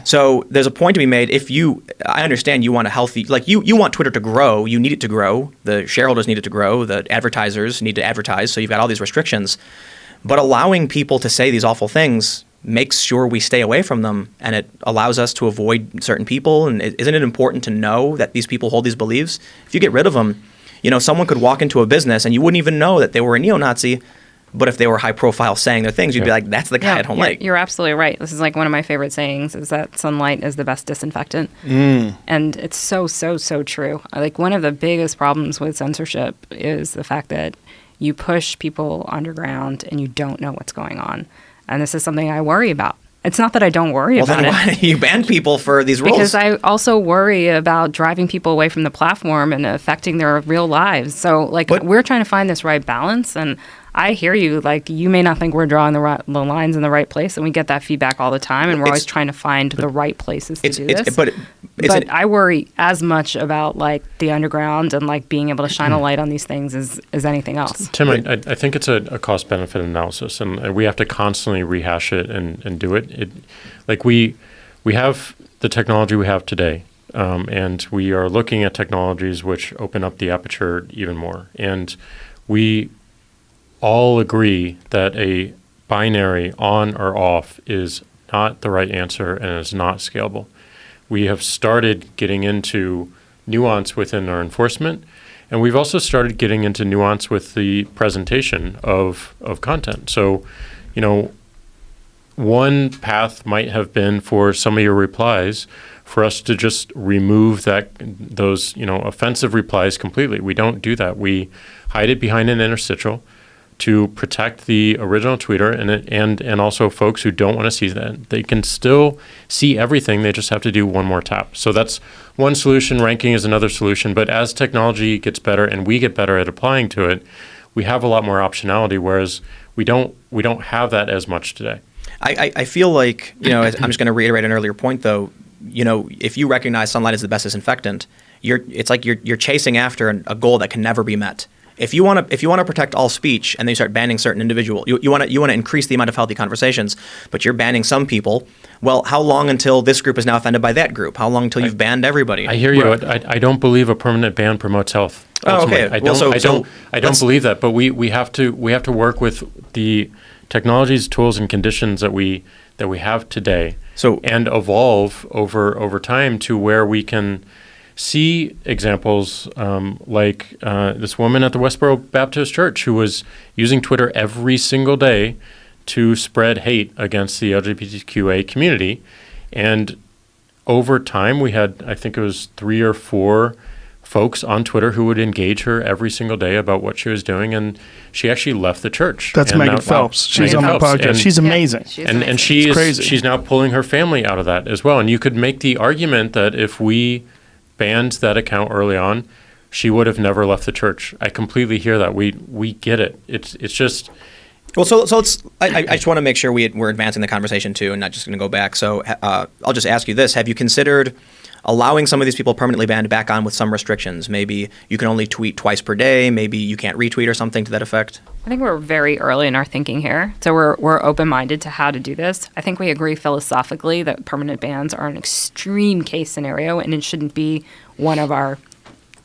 So there's a point to be made. I understand you want a healthy, like you want Twitter to grow. You need it to grow. The shareholders need it to grow. The advertisers need to advertise. So you've got all these restrictions. But allowing people to say these awful things makes sure we stay away from them, and it allows us to avoid certain people. And isn't it important to know that these people hold these beliefs? If you get rid of them, someone could walk into a business and you wouldn't even know that they were a neo-Nazi. But if they were high profile saying their things, you'd be like, that's the guy I don't like. You're absolutely right. This is like one of my favorite sayings, is that sunlight is the best disinfectant. And it's so, so, so true. Like, one of the biggest problems with censorship is the fact that you push people underground and you don't know what's going on. And this is something I worry about. It's not that I don't worry about it. Well, then why do you ban people for these rules? Because I also worry about driving people away from the platform and affecting their real lives. So, we're trying to find this right balance, and I hear you. Like, you may not think we're drawing the lines in the right place, and we get that feedback all the time, and we're always trying to find the right places to do this. But I worry as much about, the underground and, being able to shine a light on these things as anything else. Tim, I think it's a cost-benefit analysis, and we have to constantly rehash it and do it. We have the technology we have today, and we are looking at technologies which open up the aperture even more. And we all agree that a binary on or off is not the right answer and is not scalable. We have started getting into nuance within our enforcement, and we've also started getting into nuance with the presentation of content. So, one path might have been for some of your replies for us to just remove those offensive replies completely. We don't do that. We hide it behind an interstitial to protect the original tweeter and also folks who don't want to see that. They can still see everything. They just have to do one more tap. So that's one solution. Ranking is another solution. But as technology gets better and we get better at applying to it, we have a lot more optionality, whereas we don't have that as much today. I feel like, I'm just going to reiterate an earlier point, though. If you recognize sunlight as the best disinfectant, it's like you're chasing after a goal that can never be met. If you want to protect all speech and then you start banning certain individuals, you want to increase the amount of healthy conversations, but you're banning some people. Well, how long until this group is now offended by that group? How long until you've banned everybody? I hear you. Right. I don't believe a permanent ban promotes health. Ultimately. Oh, okay. I don't believe that. But we have to work with the technologies, tools, and conditions that we have today, and evolve over time to where we can see examples like this woman at the Westboro Baptist Church who was using Twitter every single day to spread hate against the LGBTQA community. And over time, we had, I think it was 3 or 4 folks on Twitter who would engage her every single day about what she was doing, and she actually left the church. That's Megan Phelps. She's on my podcast. She's amazing. And she's now pulling her family out of that as well. And you could make the argument that if we banned that account early on, she would have never left the church. I completely hear that. We get it. It's just. Well, so let's. I just want to make sure we're advancing the conversation too, and not just going to go back. So I'll just ask you this: have you considered allowing some of these people permanently banned back on with some restrictions? Maybe you can only tweet twice per day. Maybe you can't retweet or something to that effect. I think we're very early in our thinking here, so we're open-minded to how to do this. I think we agree philosophically that permanent bans are an extreme case scenario, and it shouldn't be one of our,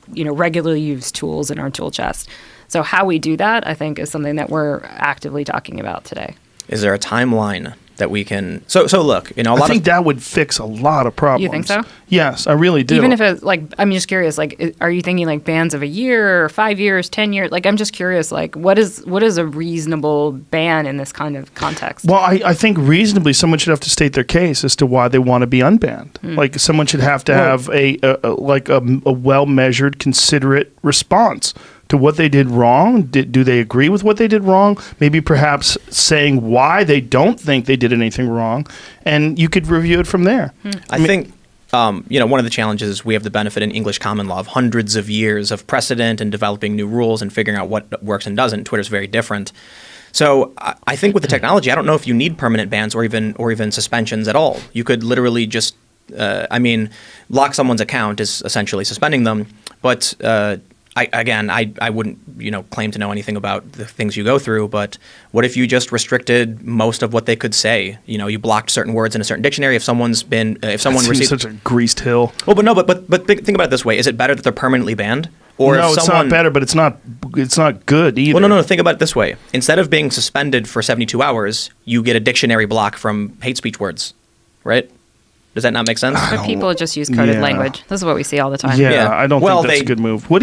regularly used tools in our tool chest. So how we do that, I think, is something that we're actively talking about today. Is there a timeline that we can? So look, I think that would fix a lot of problems. You think so? Yes, I really do. Even if it's I'm just curious, are you thinking bans of a year, or 5 years, 10 years? I'm just curious, what is a reasonable ban in this kind of context? Well, I think reasonably someone should have to state their case as to why they want to be unbanned. Someone should have to have a well-measured, considerate response to what they did wrong. Do they agree with what they did wrong? Maybe perhaps saying why they don't think they did anything wrong, and you could review it from there. I think one of the challenges is we have the benefit in English common law of hundreds of years of precedent and developing new rules and figuring out what works and doesn't. Twitter's very different. So I think with the technology, I don't know if you need permanent bans or even suspensions at all. You could literally just, lock someone's account is essentially suspending them, but I wouldn't, claim to know anything about the things you go through, but what if you just restricted most of what they could say? You blocked certain words in a certain dictionary. If someone received such a greased hill. Well, but think about it this way: is it better that they're permanently banned, or no, if it's not better, but it's not good either. Well, no. Think about it this way: instead of being suspended for 72 hours, you get a dictionary block from hate speech words, right? Does that not make sense? But people just use coded language. This is what we see all the time. Yeah, I don't think that's a good move. What